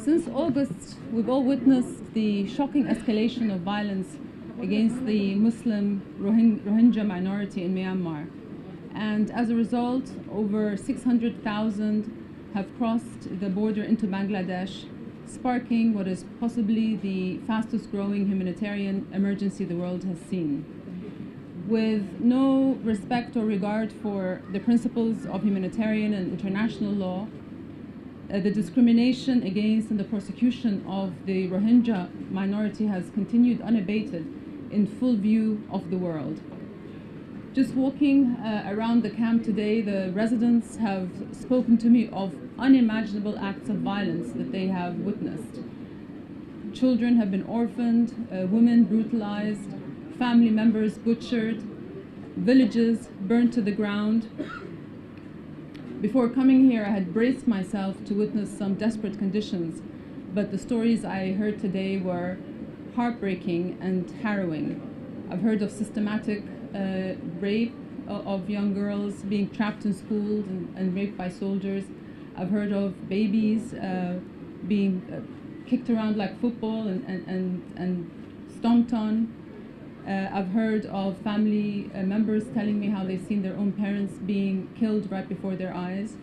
Since August, we've all witnessed the shocking escalation of violence against the Muslim Rohingya minority in Myanmar. And as a result, over 600,000 have crossed the border into Bangladesh, sparking what is possibly the fastest growing humanitarian emergency the world has seen. With no respect or regard for the principles of humanitarian and international law, the discrimination against and the persecution of the Rohingya minority has continued unabated in full view of the world. Just walking around the camp today, the residents have spoken to me of unimaginable acts of violence that they have witnessed. Children have been orphaned, women brutalized, family members butchered, villages burned to the ground. Before coming here, I had braced myself to witness some desperate conditions, but the stories I heard today were heartbreaking and harrowing. I've heard of systematic rape of young girls being trapped in schools and raped by soldiers. I've heard of babies being kicked around like football and stomped on. I've heard of family members telling me how they've seen their own parents being killed right before their eyes.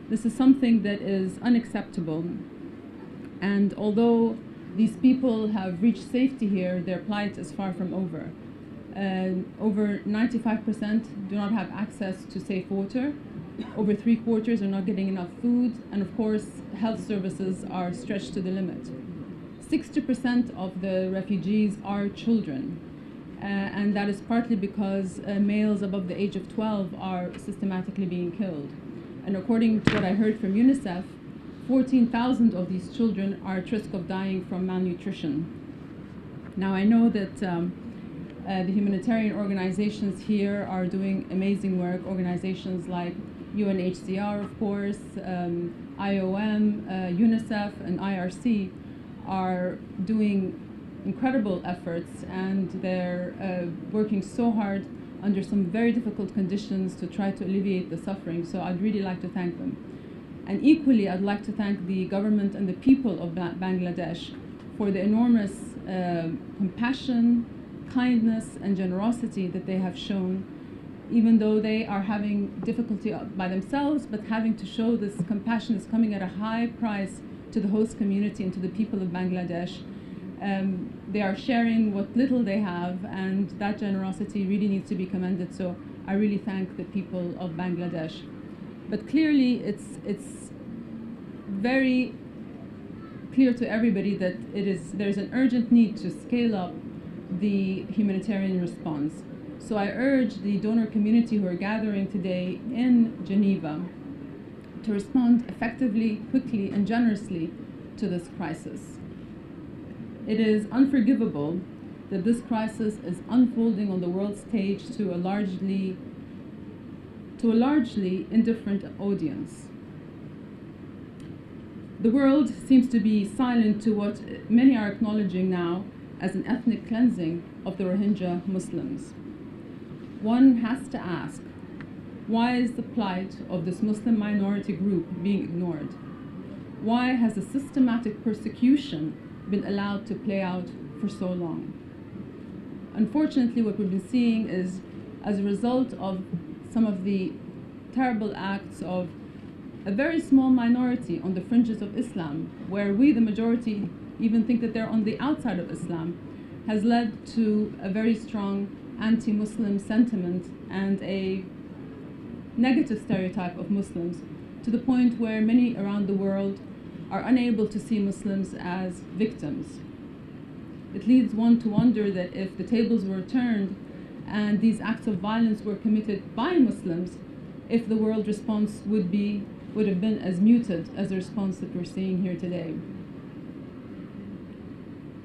This is something that is unacceptable. And although these people have reached safety here, their plight is far from over. Over 95% do not have access to safe water. Over 3/4 are not getting enough food. And of course, health services are stretched to the limit. 60% of the refugees are children. And that is partly because males above the age of 12 are systematically being killed. And according to what I heard from UNICEF, 14,000 of these children are at risk of dying from malnutrition. Now I know that the humanitarian organizations here are doing amazing work, organizations like UNHCR, of course, IOM, UNICEF, and IRC are doing incredible efforts, and they're working so hard under some very difficult conditions to try to alleviate the suffering. So I'd really like to thank them. And equally, I'd like to thank the government and the people of Bangladesh for the enormous compassion, kindness, and generosity that they have shown, even though they are having difficulty by themselves, but having to show this compassion is coming at a high price to the host community and to the people of Bangladesh. They are sharing what little they have, and that generosity really needs to be commended. So I really thank the people of Bangladesh. But clearly, it's very clear to everybody that there's an urgent need to scale up the humanitarian response. So I urge the donor community who are gathering today in Geneva to respond effectively, quickly, and generously to this crisis. It is unforgivable that this crisis is unfolding on the world stage to a largely indifferent audience. The world seems to be silent to what many are acknowledging now as an ethnic cleansing of the Rohingya Muslims. One has to ask, why is the plight of this Muslim minority group being ignored? Why has a systematic persecution been allowed to play out for so long? Unfortunately, what we've been seeing is, as a result of some of the terrible acts of a very small minority on the fringes of Islam, where we, the majority, even think that they're on the outside of Islam, has led to a very strong anti-Muslim sentiment and a negative stereotype of Muslims, to the point where many around the world are unable to see Muslims as victims. It leads one to wonder that if the tables were turned and these acts of violence were committed by Muslims, if the world response would have been as muted as the response that we're seeing here today.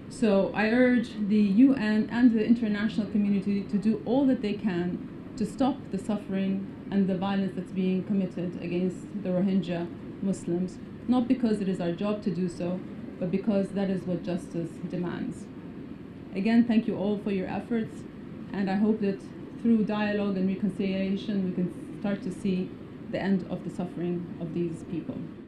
So I urge the UN and the international community to do all that they can to stop the suffering and the violence that's being committed against the Rohingya Muslims, not because it is our job to do so, but because that is what justice demands. Again, thank you all for your efforts, and I hope that through dialogue and reconciliation we can start to see the end of the suffering of these people.